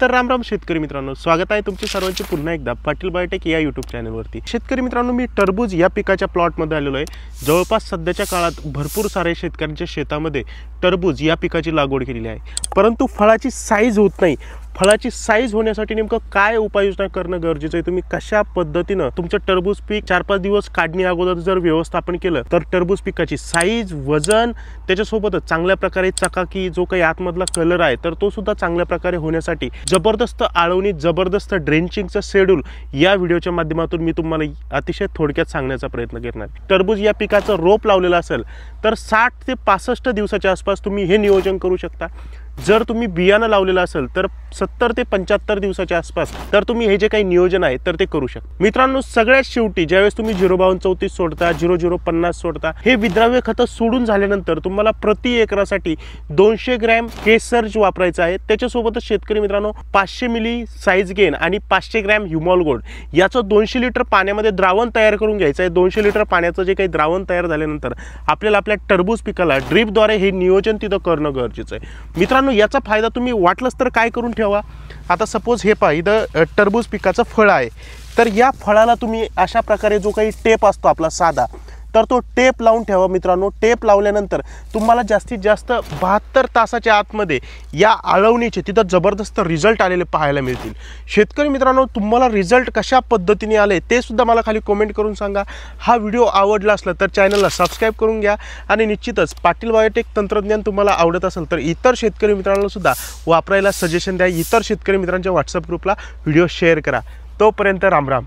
तर राम शेतकरी मित्रांनो, स्वागत आहे तुमचे सर्वांचे पुन्हा एकदा पाटील बायोटेक या यूट्यूब चॅनलवरती। शेतकरी मित्रांनो, मी टरबूज या पिकाच्या प्लॉटमध्ये आलेलो आहे। जवळपास सध्याच्या काळात भरपूर सारे शेतकऱ्यांच्या शेतामध्ये टरबूज या पिकाची लागवड केलेली आहे, परंतु फळाची साईज होत नाही। फळाची साईज होण्यासाठी नेमकं काय उपाययोजना करणं गरजेचं आहे, तुम्ही कशा पद्धतीने तुमचं टरबूज पीक 4-5 दिवस काढणी अगोदर जर व्यवस्थापन केलं तर टरबूज पिकाची साईज, वजन, त्याच्यासोबतच चांगल्या प्रकारे चकाकी, जो काही आतमधला कलर आहे तर तो सुद्धा चांगल्या प्रकारे होण्यासाठी जबरदस्त आळवणी, जबरदस्त ड्रेंचिंगचं शेड्यूल या व्हिडिओच्या माध्यमातून मी तुम्हाला अतिशय थोडक्यात सांगण्याचा प्रयत्न करणार। टरबूज या पिकाचं रोप लावलेलं असेल तर 60 ते 65 दिवसाच्या आसपास तुम्ही हे नियोजन करू शकता। जर तुम्ही बियाणं लावलेलं असेल तर 70 ते 75 दिवसाच्या आसपास तर तुम्ही हे जे काही नियोजन आहे तर ते करू शकता। मित्रांनो, सगळ्यात शेवटी ज्यावेळेस तुम्ही 05234 सोडता, 0050 सोडता, हे विद्राव्य खतं सोडून झाल्यानंतर तुम्हाला प्रति एकरासाठी 200 ग्रॅम केसर्ज वापरायचं आहे। त्याच्यासोबतच शेतकरी मित्रांनो, 500 मिली साईज गेन आणि 500 ग्रॅम ह्युमॉल गोल्ड याचं 200 लिटर पाण्यामध्ये द्रावण तयार करून घ्यायचं आहे। 200 लिटर पाण्याचं जे काही द्रावण तयार झाल्यानंतर आपल्याला आपल्या टरबूज पिकाला ड्रिपद्वारे हे नियोजन तिथं करणं गरजेचं आहे। मित्रांनो, याचा फायदा तुम्ही वाटलंच तर काय करून ठेवा। आता सपोज हे पहा, इथं टरबूज पिकाचं फळ आहे, तर या फळाला तुम्ही अशा प्रकारे जो काही टेप असतो आपला साधा, तर तो टेप लावून ठेवा। मित्रांनो, टेप लावल्यानंतर तुम्हाला जास्तीत जास्त 72 तासाच्या आतमध्ये या आळवणीचे तिथं जबरदस्त रिझल्ट आलेले पाहायला मिळतील। शेतकरी मित्रांनो, तुम्हाला रिझल्ट कशा पद्धतीने आले ते सुद्धा मला खाली कमेंट करून सांगा। हा व्हिडिओ आवडला असला तर चॅनलला सबस्क्राईब करून घ्या आणि निश्चितच पाटील बायोटेक तंत्रज्ञान तुम्हाला आवडत असेल तर इतर शेतकरी मित्रांना सुद्धा वापरायला सजेशन द्या। इतर शेतकरी मित्रांच्या व्हॉट्सअप ग्रुपला व्हिडिओ शेअर करा। तोपर्यंत राम राम।